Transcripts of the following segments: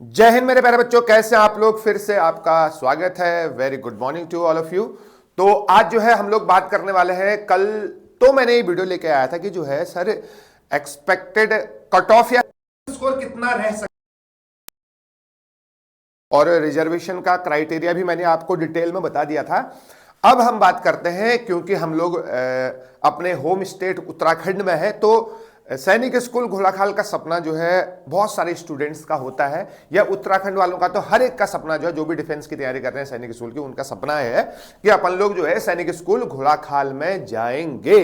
जय हिंद मेरे प्यारे बच्चों, कैसे हैं आप लोग। फिर से आपका स्वागत है। Very good morning to all of you. तो आज जो है हम लोग बात करने वाले हैं। कल तो मैंने ये वीडियो लेके आया था कि जो है सर एक्सपेक्टेड कट ऑफ या स्कोर कितना रह सकता और रिजर्वेशन का क्राइटेरिया भी मैंने आपको डिटेल में बता दिया था। अब हम बात करते हैं, क्योंकि हम लोग अपने होम स्टेट उत्तराखंड में है, तो सैनिक स्कूल घोड़ाखाल का सपना जो है बहुत सारे स्टूडेंट्स का होता है, या उत्तराखंड वालों का तो हर एक का सपना जो है, जो भी डिफेंस की तैयारी कर रहे हैं सैनिक स्कूल की, उनका सपना है कि अपन लोग जो है सैनिक स्कूल घोड़ाखाल में जाएंगे।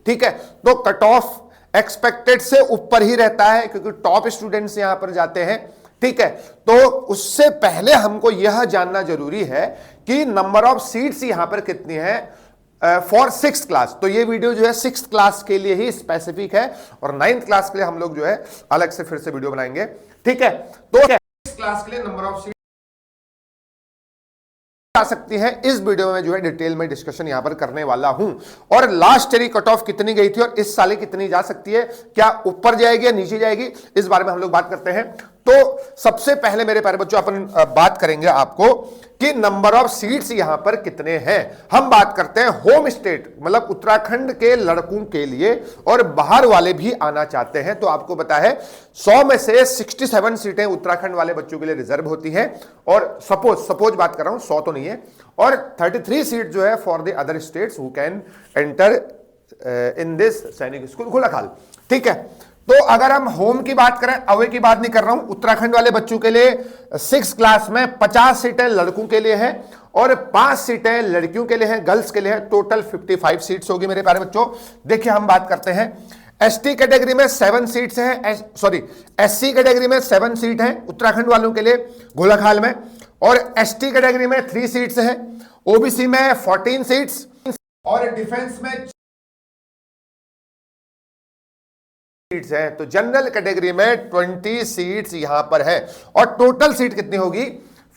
ठीक है, तो कट ऑफ एक्सपेक्टेड से ऊपर ही रहता है, क्योंकि टॉप स्टूडेंट्स यहां पर जाते हैं। ठीक है, तो उससे पहले हमको यह जानना जरूरी है कि नंबर ऑफ सीट्स यहां पर कितनी है फॉर 6th क्लास। तो ये वीडियो जो है 6th क्लास के लिए ही स्पेसिफिक है, और 9th क्लास के लिए हम लोग जो है अलग से फिर से वीडियो बनाएंगे। ठीक है, तो 6th क्लास के लिए नंबर ऑफ सीट आ सकती है, इस वीडियो में जो है डिटेल में डिस्कशन यहां पर करने वाला हूं। और लास्ट ईयर कट ऑफ कितनी गई थी और इस साल कितनी जा सकती है, क्या ऊपर जाएगी या नीचे जाएगी, इस बारे में हम लोग बात करते हैं। तो सबसे पहले मेरे प्यारे बच्चों अपन बात करेंगे आपको कि नंबर ऑफ सीट्स यहां पर कितने हैं। हम बात करते हैं होम स्टेट मतलब उत्तराखंड के लड़कों के लिए, और बाहर वाले भी आना चाहते हैं। तो आपको पता है 100 में से 67 सीटें उत्तराखंड वाले बच्चों के लिए रिजर्व होती हैं, और सपोज बात कर रहा हूं, 100 तो नहीं है, और 33 सीट जो है for the other states who can enter in this सैनिक स्कूल घोड़ाखाल। ठीक है, तो अगर हम होम की बात करें, अवे की बात नहीं कर रहा हूं, उत्तराखंड वाले बच्चों के लिए 6th क्लास में 50 सीटें लड़कों के लिए हैं और 5 सीटें लड़कियों के लिए हैं, गर्ल्स के लिए है। टोटल 55 सीट्स होगी मेरे प्यारे बच्चों। देखिए हम बात करते हैं एसटी कैटेगरी में 7 सीट्स हैं, सॉरी एससी कैटेगरी में 7 सीट हैं उत्तराखंड वालों के लिए घोड़ाखाल में, और एसटी कैटेगरी में 3 सीट्स हैं, ओबीसी में 14 सीट्स, और डिफेंस में सीट्स है। तो जनरल कैटेगरी में 20 सीट्स यहां पर है, और टोटल सीट कितनी होगी,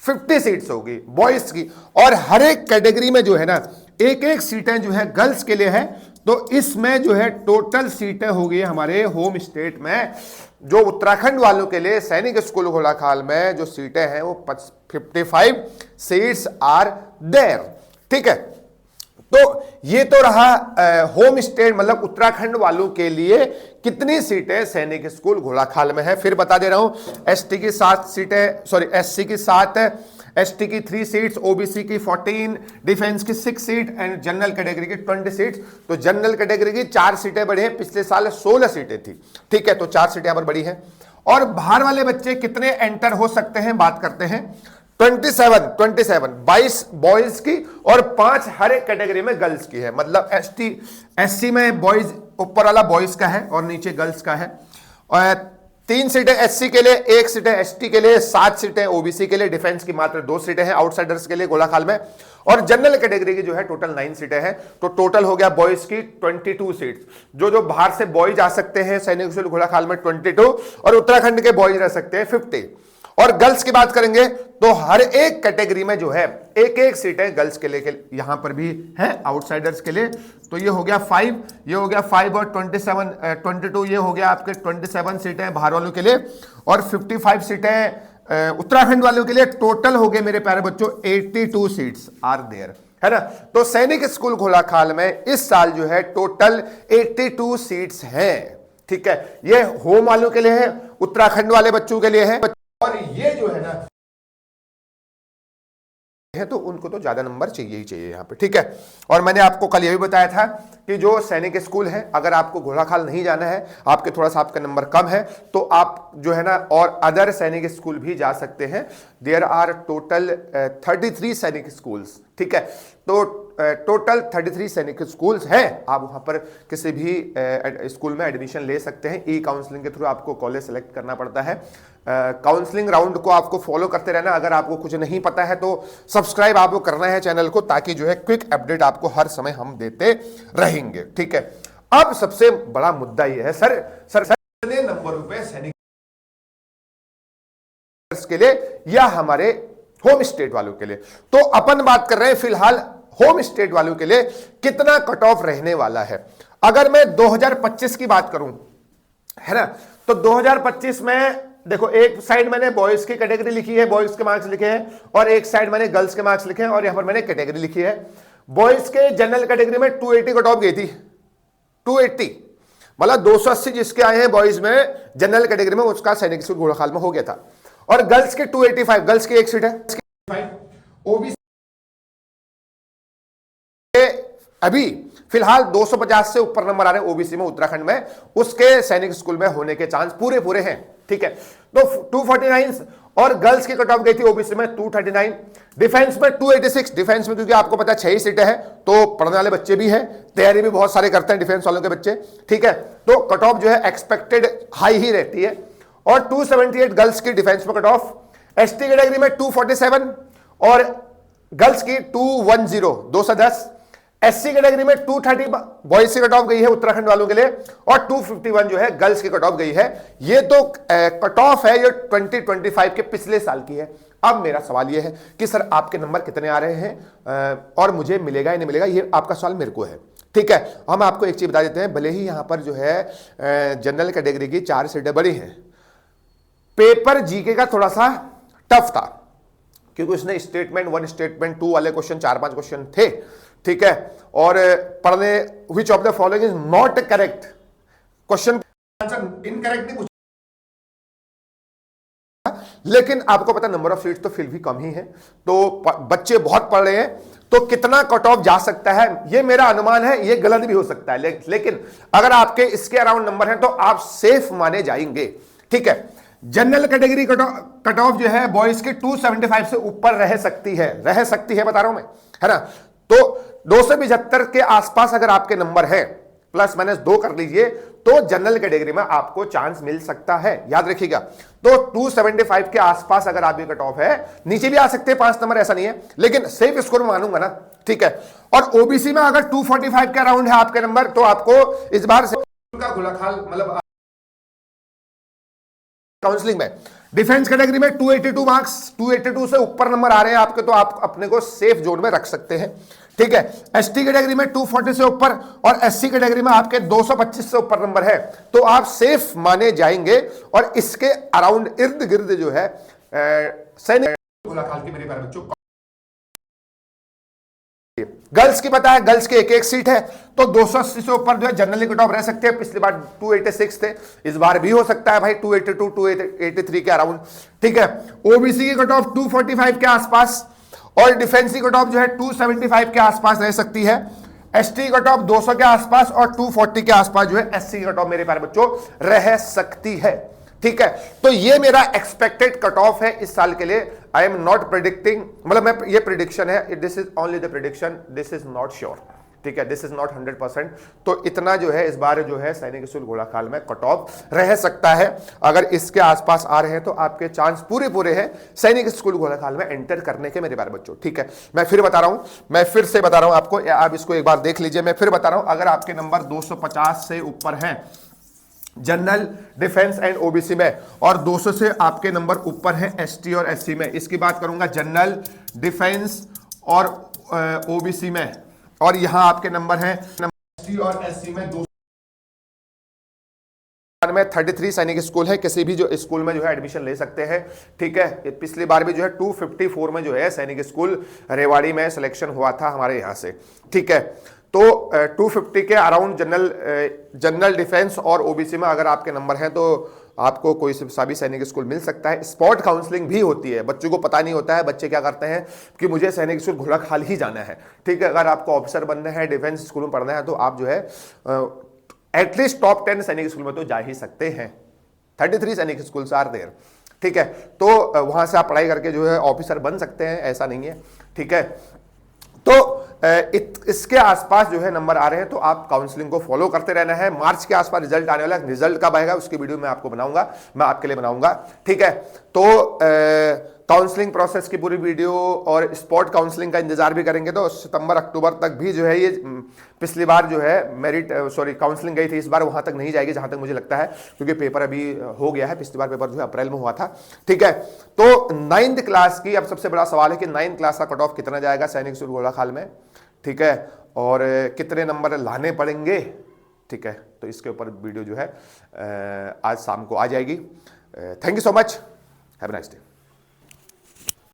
50 सीट्स होगी बॉयज की। और हर एक कैटेगरी में जो है ना एक एक सीटें जो है गर्ल्स के लिए है। तो इसमें जो है टोटल सीटें होगी हमारे होम स्टेट में, जो उत्तराखंड वालों के लिए सैनिक स्कूल घोड़ाखाल में जो सीटें हैं वो 55 सीट्स आर देयर। ठीक है, तो ये तो रहा होम स्टेट मतलब उत्तराखंड वालों के लिए कितनी सीटें सैनिक स्कूल घोड़ाखाल में है। फिर बता दे रहा हूं, एसटी की 7 सीटें, सॉरी एससी की 7 है, एसटी की 3 सीट्स, ओबीसी की 14, डिफेंस की 6 सीट एंड जनरल कैटेगरी की 20 सीट्स। तो जनरल कैटेगरी की 4 सीटें बढ़ी हैं, पिछले साल 16 सीटें थी। ठीक है, तो 4 सीटें यहां पर बढ़ी हैं। और बाहर वाले बच्चे कितने एंटर हो सकते हैं, बात करते हैं 22 बॉयज की और 5 हर एक कैटेगरी में गर्ल्स की है। मतलब एससी में बॉयज ऊपर वाला बॉयज का है और नीचे गर्ल्स का है। और 3 सीटें एससी के लिए, 1 सीटें एसटी के लिए, 7 सीटें ओबीसी के लिए, डिफेंस की मात्र 2 सीटें हैं आउटसाइडर्स के लिए घोड़ाखाल में, और जनरल कैटेगरी की जो है टोटल 9 सीटें हैं। तो टोटल हो गया बॉयज की 22 सीट्स। जो बाहर से बॉयज आ सकते हैं सैनिक स्कूल घोड़ाखाल में 22, और उत्तराखंड के बॉयज रह सकते हैं 50। और गर्ल्स की बात करेंगे तो हर एक कैटेगरी में जो है एक एक सीटें गर्ल्स के लिए यहां पर भी है आउटसाइडर्स के लिए। तो ये हो गया 5, ये हो गया 5 और 22, ये हो गया आपके 27 सीटें बाहर वालों के लिए, और 55 सीटें उत्तराखंड वालों के लिए। टोटल हो गए मेरे प्यारे बच्चों 82 सीट्स आर देयर, है ना। तो सैनिक स्कूल घोड़ाखाल में इस साल जो है टोटल 82 सीट्स हैं। ठीक है, ये होम वालों के लिए है, उत्तराखंड वाले बच्चों के लिए है, और ये जो है ना है तो उनको तो ज्यादा नंबर चाहिए ही चाहिए यहां पे। ठीक है, और मैंने आपको कल ये भी बताया था कि जो सैनिक स्कूल है, अगर आपको घोड़ाखाल नहीं जाना है, आपके थोड़ा सा आपका नंबर कम है, तो आप जो है ना और अदर सैनिक स्कूल भी जा सकते हैं। देयर आर टोटल 33 सैनिक स्कूल्स। ठीक है, तो टोटल 33 सैनिक स्कूल्स हैं। आप वहां पर किसी भी स्कूल में एडमिशन ले सकते हैं। ई काउंसलिंग के थ्रू आपको कॉलेज सेलेक्ट करना पड़ता है। काउंसलिंग राउंड को आपको फॉलो करते रहना। अगर आपको कुछ नहीं पता है तो सब्सक्राइब आपको करना है चैनल को, ताकि जो है क्विक अपडेट आपको हर समय हम देते रहेंगे। ठीक है, अब सबसे बड़ा मुद्दा यह है, सर कितने नंबरों पे सैनिक के लिए या हमारे होम स्टेट वालों के लिए। तो अपन बात कर रहे हैं फिलहाल होम स्टेट वालों के लिए कितना कट ऑफ रहने वाला है। अगर मैं 2025 की बात करूं, है ना, तो 2025 में देखो एक साइड मैंने बॉयज की कैटेगरी लिखी है, बॉयज के मार्क्स लिखे हैं, और एक साइड मैंने गर्ल्स के मार्क्स लिखे हैं, और यहां पर मैंने कैटेगरी लिखी है। बॉयज के जनरल कैटेगरी में 280 कट ऑफ गई थी, 280 मतलब 280 जिसके आए हैं बॉयज में जनरल कैटेगरी में, उसका सैनिक स्कूल घोड़ाखाल में हो गया था। और गर्ल्स के 285, गर्ल्स की एक सीट है। ओबीसी अभी फिलहाल 250 से ऊपर नंबर आ रहे हैं ओबीसी में उत्तराखंड में, उसके सैनिक स्कूल में होने के चांस पूरे पूरे हैं। ठीक है, तो 249 और गर्ल्स की कट ऑफ गई थी ओबीसी में 239, डिफेंस में 286, डिफेंस में क्योंकि आपको पता है 6 ही सीटें हैं तो पढ़ने वाले बच्चे भी हैं, तैयारी भी बहुत सारे करते हैं डिफेंस वालों के बच्चे। ठीक है, तो कट ऑफ जो है एक्सपेक्टेड हाई ही रहती है। और 278 गर्ल्स की डिफेंस में कट ऑफ, एसटी कैटेगरी में 247 और गर्ल्स की 210, 210, एससी कैटेगरी में 230 बॉयज की कट ऑफ गई है उत्तराखंड वालों के लिए, और 251 जो है गर्ल्स की कट ऑफ गई है। ये तो कट ऑफ है, ये 2025 के पिछले साल की है। अब मेरा सवाल ये है कि सर आपके नंबर कितने आ रहे हैं और मुझे मिलेगा या नहीं मिलेगा, ये आपका सवाल मेरे को है। ठीक है, हम आपको एक चीज बता देते हैं, भले ही यहां पर जो है जनरल कैटेगरी की 4 सीटें बड़ी हैं, पेपर जीके का थोड़ा सा टफ था क्योंकि उसने स्टेटमेंट 1 स्टेटमेंट 2 वाले क्वेश्चन 4-5 क्वेश्चन थे। ठीक है, और पढ़ने which of the following is not correct, question answer incorrect नहीं पूछा, लेकिन आपको पता नंबर ऑफ सीट्स तो फिर भी कम ही है, तो बच्चे बहुत पढ़ रहे हैं, तो कितना कट ऑफ जा सकता है ये मेरा अनुमान है, ये गलत भी हो सकता है, लेकिन अगर आपके इसके अराउंड नंबर है तो आप सेफ माने जाएंगे। ठीक है, जनरल कैटेगरी कट ऑफ जो है बॉयज के 275 से ऊपर रह सकती है बता रहा हूं मैं, है ना। तो 275 के आसपास अगर आपके नंबर है, प्लस माइनस 2 कर लीजिए, तो जनरल कैटेगरी में आपको चांस मिल सकता है, याद रखिएगा। तो 275 के आसपास अगर आपकी कट ऑफ है, नीचे भी आ सकते हैं 5 नंबर, ऐसा नहीं है, लेकिन सेफ स्कोर में मानूंगा ना। ठीक है, और ओबीसी में अगर 245 के अराउंड है आपके नंबर, तो आपको इस बार से घोड़ाखाल मतलब काउंसलिंग में, डिफेंस कैटेगरी में 282 मार्क्स, 282 से ऊपर नंबर आ रहे हैं आपके, तो आप अपने को सेफ जोन में रख सकते हैं। ठीक है, एसटी कैटेगरी में 240 से ऊपर और एससी कैटेगरी में आपके 225 से ऊपर नंबर है, तो आप सेफ माने जाएंगे। और इसके अराउंड इर्द गिर्द जो है सैनिक घोड़ाखाल की मेरे बच्चों, गर्ल्स की पता है, गर्ल्स की एक सीट है, तो 280 से ऊपर जो है जनरली कट ऑफ रह सकते हैं। पिछली बार 286 थे, इस बार भी हो सकता है भाई 282 283 के अराउंड। ठीक है, ओबीसी की कट ऑफ 245 के आसपास और डिफेंस की कट ऑफ जो है 275 के आसपास रह सकती है। एसटी कट ऑफ 200 के आसपास और 240 के आसपास जो है एससी कट ऑफ मेरे प्यारे बच्चों रह सकती है। ठीक है, तो ये मेरा एक्सपेक्टेड कट ऑफ है इस साल के लिए। आई एम नॉट प्रिडिक्टिंग, मतलब मैं ये प्रिडिक्शन है, this is only the prediction, this is not sure. ठीक है, दिस इज नॉट 100%। तो इतना जो है इस बार जो है सैनिक स्कूल घोड़ाखाल में कट ऑफ रह सकता है। अगर इसके आसपास आ रहे हैं तो आपके चांस पूरे पूरे हैं सैनिक स्कूल घोड़ाखाल में एंटर करने के मेरे प्यारे बच्चों। ठीक है, मैं फिर बता रहा हूं, मैं फिर से बता रहा हूं आपको, आप इसको एक बार देख लीजिए। मैं फिर बता रहा हूं, अगर आपके नंबर 250 से ऊपर हैं जनरल, डिफेंस एंड ओबीसी में, और 200 से आपके नंबर ऊपर हैं एसटी और एससी में, इसकी बात करूंगा जनरल, डिफेंस और ओबीसी में, और यहां आपके नंबर हैं एसटी और एससी में 200 में 33 सैनिक स्कूल है, किसी भी जो स्कूल में जो है एडमिशन ले सकते हैं। ठीक है, पिछली बार भी जो है 254 में जो है सैनिक स्कूल रेवाड़ी में सिलेक्शन हुआ था हमारे यहां से। ठीक है, तो 250 के अराउंड जनरल डिफेंस और ओबीसी में अगर आपके नंबर हैं तो आपको कोई सा भी सैनिक स्कूल मिल सकता है। स्पॉट काउंसलिंग भी होती है, बच्चों को पता नहीं होता है, बच्चे क्या करते हैं कि मुझे सैनिक स्कूल घोड़ाखाल ही जाना है। ठीक है, अगर आपको ऑफिसर बनना है, डिफेंस स्कूल में पढ़ना है, तो आप जो है एटलीस्ट टॉप 10 सैनिक स्कूल में तो जा ही सकते हैं। 33 सैनिक स्कूल आर देयर। ठीक है, तो वहां से आप पढ़ाई करके जो है ऑफिसर बन सकते हैं, ऐसा नहीं है। ठीक है, तो इसके आसपास जो है नंबर आ रहे हैं, तो आप काउंसलिंग को फॉलो करते रहना है। मार्च के आसपास रिजल्ट आने वाला है, रिजल्ट कब आएगा उसकी वीडियो मैं आपको बनाऊंगा, मैं आपके लिए बनाऊंगा। ठीक है, तो काउंसलिंग प्रोसेस की पूरी वीडियो और स्पॉट काउंसलिंग का इंतजार भी करेंगे, तो सितंबर अक्टूबर तक भी जो है ये, पिछली बार जो है काउंसलिंग गई थी, इस बार वहां तक नहीं जाएगी जहां तक मुझे लगता है, क्योंकि पेपर अभी हो गया है। पिछली बार पेपर जो है अप्रैल में हुआ था। ठीक है, तो 9th क्लास की अब सबसे बड़ा सवाल है कि 9th क्लास का कट ऑफ कितना जाएगा सैनिक स्कूल घोड़ाखाल में। ठीक है, और कितने नंबर लाने पड़ेंगे। ठीक है, तो इसके ऊपर वीडियो जो है आज शाम को आ जाएगी। Thank you so much, have a nice day.